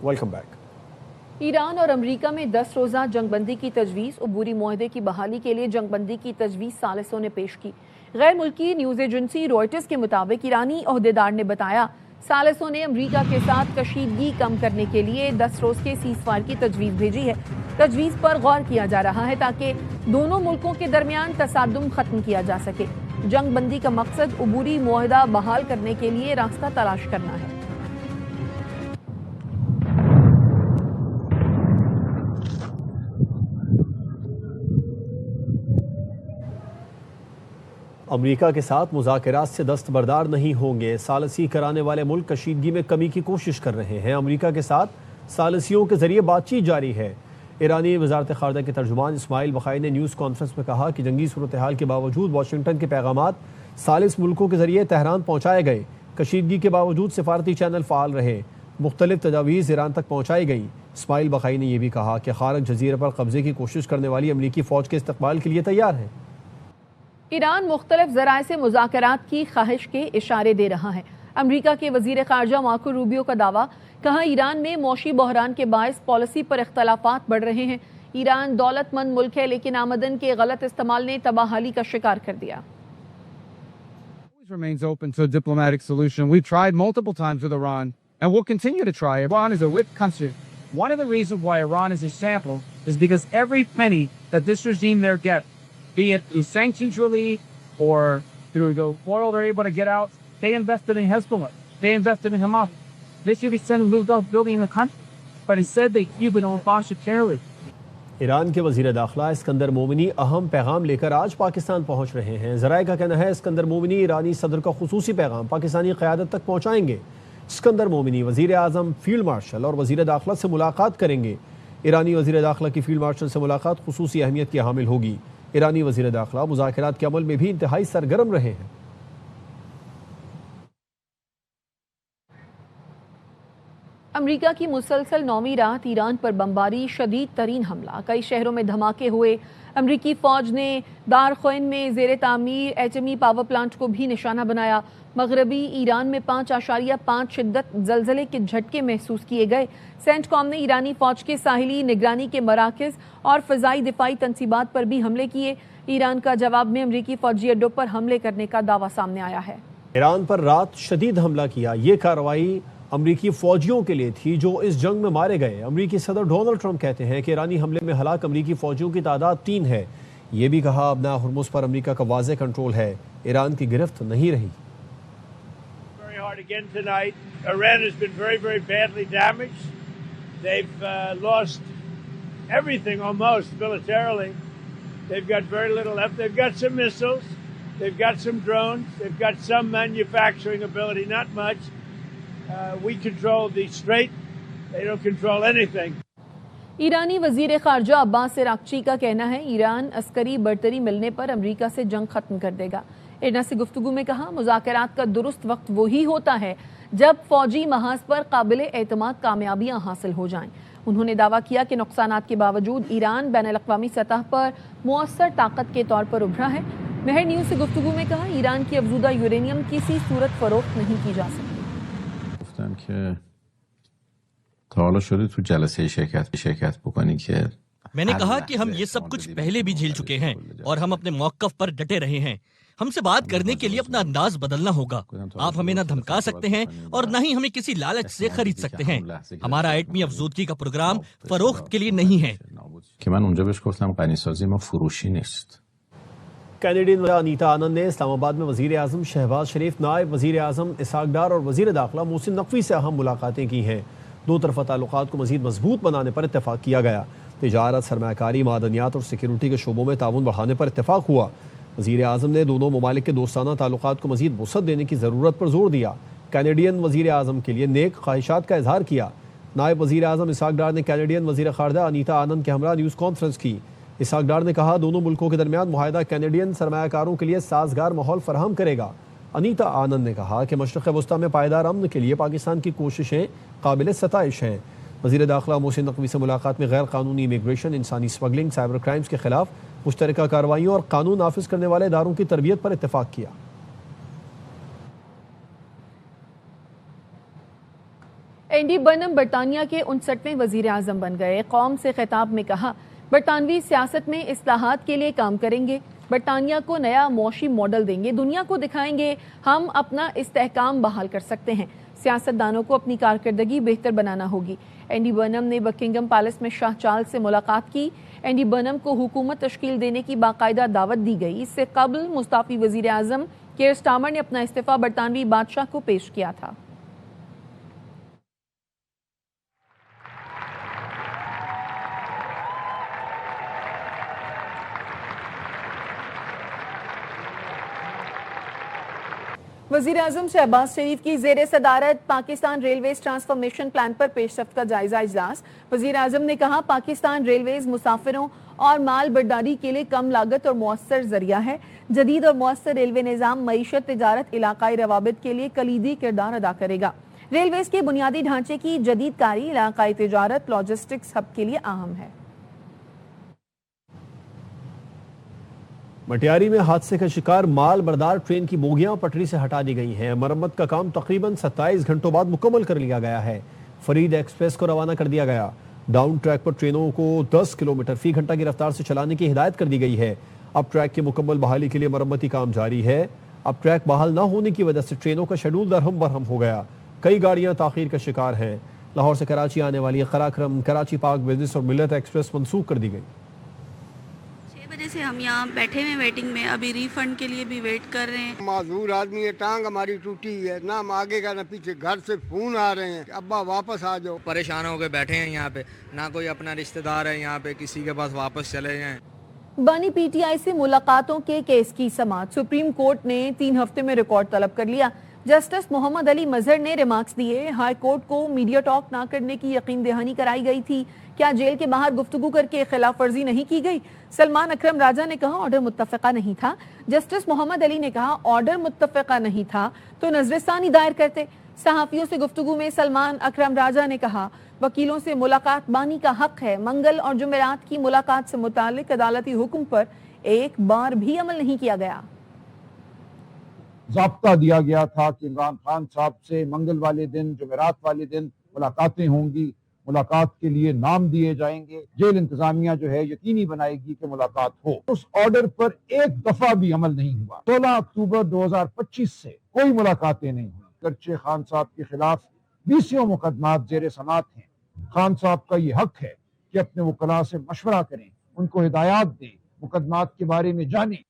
Welcome back. Iran और America में 10 रोज़ा जंगबंदी की तजवीज़। अबूरी मुआहदे की बहाली के लिए जंगबंदी की तजवीज़ सालिसों ने पेश की। गैर मुल्की न्यूज़ एजेंसी रॉयटर्स के मुताबिक ईरानी ओहदेदार ने बताया, सालिसों ने अमेरिका के साथ कशीदगी कम करने के लिए 10 रोज़ के सीज़फायर की तजवीज़ भेजी है। तजवीज़ पर गौर किया जा रहा है ताकि दोनों मुल्कों के दरमियान तसादुम खत्म किया जा सके। जंगबंदी का मकसद अबूरी मुआहदा बहाल करने के लिए रास्ता तलाश करना है। अमेरिका के साथ मुज़ाकरात से दस्तबरदार नहीं होंगे। सालसी कराने वाले मुल्क कशीदगी में कमी की कोशिश कर रहे हैं। अमेरिका के साथ सालसियों के जरिए बातचीत जारी है। ईरानी वजारत खारजा के तर्जुमान इस्माइल बखाई ने न्यूज़ कॉन्फ्रेंस में कहा कि जंगी सूरत हाल के बावजूद वाशिंगटन के पैगामात सालिस मुल्कों के जरिए तेहरान पहुँचाए गए। कशीदगी के बावजूद सिफारती चैनल फ़ाल रहे। मुख्तलिफ तजावीज़ ईरान तक पहुँचाई गई। इस्माइल बखाई ने यह भी कहा कि खारक जजीरे पर कब्जे की कोशिश करने वाली अमरीकी फ़ौज के इस्तकबाल के लिए तैयार है। ईरान मुख्तलिफ ज़राए से मुज़ाकरात की ख्वाहिश के इशारे दे रहा है। अमरीका के वज़ीर ख़ारजा मार्को रूबियो का दावा, कहा ईरान में मौशी बहरान के बायस पॉलिसी पर इख्तलाफात बढ़ रहे हैं। ईरान दौलतमंद मुल्क है, लेकिन आमदन के गलत इस्तेमाल ने तबाहाली का शिकार कर दिया। Remains open to a diplomatic solution. We've tried multiple times with Iran, and we'll continue to try. Iran is a weak country. One of the reasons why Iran is a sample is because every penny that this regime there gets, be it through sanctions relief or through the oil they're able to get out, they invested in Hezbollah. They invested in Hamas. They should be sending moved off building in the country. But instead they keep it on Bashar terrorism. Iran के वज़ीर दाखिला Iskander मोमिनी अहम पैगाम लेकर आज पाकिस्तान पहुँच रहे हैं। ज़राए का कहना है इस्कंदर मोमिनी ईरानी सदर का खुसूसी पैगाम पाकिस्तानी क़यादत तक पहुँचाएंगे। इस्कंदर मोमिनी वज़ीर आज़म, फील्ड मार्शल और वज़ीर दाखिला से मुलाकात करेंगे। ईरानी वज़ीर दाखिला की फील्ड मार्शल से मुलाकात खुसूसी अहमियत की हामिल होगी। ईरानी वज़ीर दाखिला मुज़ाकरात के अमल में भी इंतहाई सरगर्म रहे हैं। अमेरिका की मुसलसल 9वीं रात ईरान पर बमबारी, शदीद तरीन हमला, कई शहरों में धमाके हुए। अमेरिकी फ़ौज ने दार ख़ुइन में ज़ेर तामीर एटमी पावर प्लांट को भी निशाना बनाया। मगरबी ईरान में 5.5 शिद्दत ज़लज़ले के झटके महसूस किए गए। सेंटकॉम ने ईरानी फ़ौज के साहिली निगरानी के मराकज़ और फ़ज़ाई दिफाई तनसीबात पर भी हमले किए। ईरान का जवाब में अमेरिकी फ़ौजी अड्डों पर हमले करने का दावा सामने आया है। ईरान पर रात शदीद हमला किया। ये कार्रवाई अमरीकी फ़ौजियों के लिए थी जो इस जंग में मारे गए। अमरीकी सदर डोनाल्ड ट्रंप कहते हैं कि ईरानी हमले में हलाक अमरीकी फ़ौजियों की तादाद 3 है। ये भी कहा अपना हुर्मुज़ पर अमरीका का वाज़ेह कंट्रोल है, ईरान की गिरफ्त नहीं रही। Again tonight, Iran has been very, very badly damaged. They've lost everything almost militarily. They've got very little left. They've got some missiles. They've got some drones. They've got some manufacturing ability, not much. We control the strait. They don't control anything. ईरानी वज़ीर ख़ारजा अब्बास इराक़ची का कहना है Iran Askari बरतरी मिलने पर अमरीका से जंग खत्म कर देगा। इरना से गुफ्तगू में कहा, मुज़ाकरात का दुरुस्त वक्त वही होता है जब फौजी महाज पर काबिल एतमाद कामयाबियाँ हासिल हो जाएं। उन्होंने दावा किया कि नुकसानात के बावजूद ईरान बैनुल-अक़वामी सतह पर मुअस्सर ताकत के तौर पर उभरा है। महर न्यूज़ से गुफ्तगू में कहा, ईरान की अफज़ूदा यूरेनियम किसी सूरत फ़रोख्त नहीं की जा सकती। मैंने कहा कि हम ये सब कुछ पहले भी झेल चुके हैं और हम अपने मौक़िफ़ पर डटे रहे हैं। हमसे बात करने के लिए अपना अंदाज बदलना होगा। आप हमें न धमका सकते हैं और न ही हमें किसी लालच से खरीद सकते हैं। हमारा एटमी अफजूदगी का प्रोग्राम फरोख्त के लिए नहीं है। कैनेडियन अनीता आनंद ने इस्लामाबाद में वज़ीर आज़म शहबाज शरीफ, नायब वज़ीर आज़म इसहाक डार और वज़ीर दाखिला मोहसिन नकवी से अहम मुलाकातें की हैं। दो तरफ़ा ताल्लुकात को मज़ीद मजबूत बनाने पर इत्तफ़ाक़ किया गया। तिजारत, सरमायाकारी, मादनियात और सिक्योरिटी के शोबों में ताउन बढ़ाने पर इत्तफ़ाक़ हुआ। वज़ीर आज़म ने दोनों ममालिक के दोस्ताना ताल्लुकात को मज़ीद वसअत देने की ज़रूरत पर जोर दिया। कैनेडियन वज़ीर आज़म के लिए नेक ख्वाहिशात का इजहार किया। नायब वज़ीर आज़म इसहाक डार ने कैनेडियन वज़ीर ख़ारजा अनीता आनंद के हमरा न्यूज़ कॉन्फ्रेंस की। इसहाक डार ने कहा, दोनों मुल्कों के दरमियान मुआहदा कैनेडियन सरमायाकारों के लिए साजगार माहौल फराहम करेगा। अनीता आनंद ने कहा कि मशरक़ वस्ता में पायदार अमन के लिए पाकिस्तान की कोशिशें काबिल सताइश हैं। वज़ीर दाखिला मोहसिन नकवी से मुलाकात में गैर कानूनी इमिग्रेशन, इंसानी स्मगलिंग, साइबर क्राइम्स के खिलाफ मुश्तरका कार्रवाइयों और कानून नाफिज करने वाले इदारों की तरबियत पर इत्तफ़ाक़ किया। एंडी बर्नम बरतानिया के 59वें वजीर आजम बन गए। कौम से खिताब में कहा, बरतानवी सियासत में इस्लाहात के लिए काम करेंगे, बरतानिया को नया मौशी मॉडल देंगे, दुनिया को दिखाएंगे हम अपना इस्तेहकाम बहाल कर सकते हैं। सियासतदानों को अपनी कारकर्दगी बेहतर बनाना होगी। एंडी बर्नम ने बकिंगम पैलेस में शाह चार्ल्स से मुलाकात की। एंडी बर्नम को हुकूमत तश्कील देने की बाकायदा दावत दी गई। इससे कबल मुस्ताफी वजीर आजम केयर स्टार्मर ने अपना इस्तीफा बरतानवी बादशाह को पेश किया था। वजीर आजम शहबाज शरीफ की जेर सदारत पाकिस्तान रेलवेज ट्रांसफॉर्मेशन प्लान पर पेशरफ्त का जायजा इजलास। वजीर आजम ने कहा, पाकिस्तान रेलवेज मुसाफिरों और माल बर्दारी के लिए कम लागत और मौसर जरिया है। जदीद और मौसर रेलवे निज़ाम मईशत, तिजारत, इलाकाई रवाबित के लिए कलीदी किरदार अदा करेगा। रेलवेज के बुनियादी ढांचे की जदीद कारी इलाकाई तिजारत, लॉजिस्टिक्स हब के लिए अहम है। मटियारी में हादसे का शिकार माल बरदार ट्रेन की बोगियां पटरी से हटा दी गई हैं। मरम्मत का काम तकरीबन 27 घंटों बाद मुकम्मल कर लिया गया है। फरीद एक्सप्रेस को रवाना कर दिया गया। डाउन ट्रैक पर ट्रेनों को 10 किलोमीटर फी घंटा की रफ्तार से चलाने की हिदायत कर दी गई है। अब ट्रैक की मुकम्मल बहाली के लिए मरम्मती काम जारी है। अब ट्रैक बहाल न होने की वजह से ट्रेनों का शेड्यूल दरहम बरहम हो गया। कई गाड़ियां ताखीर का शिकार हैं। लाहौर से कराची आने वाली कराक्रम, कराची पाक बिजनेस और मिल्लत एक्सप्रेस मनसूख कर दी गई। से हम यहाँ बैठे हुए वेटिंग में, अभी रिफंड के लिए भी वेट कर रहे हैं। माजूर आदमी है, टांग हमारी टूटी हुई है, ना हम आगे का ना पीछे। घर से फोन आ रहे हैं, अब्बा वापस आ जाओ। परेशान हो गए बैठे हैं यहाँ पे, ना कोई अपना रिश्तेदार है यहाँ पे, किसी के पास वापस चले जाएं। बानी पीटीआई से मुलाकातों के केस की समाअत। सुप्रीम कोर्ट ने 3 हफ्ते में रिकॉर्ड तलब कर लिया। जस्टिस मोहम्मद अली मजहर ने रिमार्क्स दिए। हाई कोर्ट को मीडिया टॉक ना करने की यकीन दहानी कराई गई थी। क्या जेल के बाहर गुफ्तगू करके खिलाफ वर्जी नहीं की गई? सलमान अकरम राजा ने कहा, ऑर्डर मुत्तफिका नहीं था। जस्टिस मोहम्मद अली ने कहा, ऑर्डर मुत्तफिका नहीं था तो नजरसानी दायर करते। सहाफियों से गुफ्तगू में सलमान अकरम राजा ने कहा, वकीलों से मुलाकात बानी का हक है। मंगल और जुमेरात की मुलाकात से मुतालिक अदालती हुक्म पर एक बार भी अमल नहीं किया गया। ज़ाब्ता दिया गया था कि इमरान खान साहब से मंगल वाले दिन, जुमेरात वाले दिन मुलाकातें होंगी, मुलाकात के लिए नाम दिए जाएंगे। जेल इंतजामिया जो है यकीनी बनाएगी कि मुलाकात हो। उस ऑर्डर पर एक दफा भी अमल नहीं हुआ। 16 अक्टूबर 2025 से कोई मुलाकातें नहीं हुई। गर्चे खान साहब के खिलाफ 20 मुकदमात जेर समात हैं। खान साहब का ये हक है कि अपने वकला से मशवरा करें, उनको हिदायत दें, मुकदमात के बारे में जानें।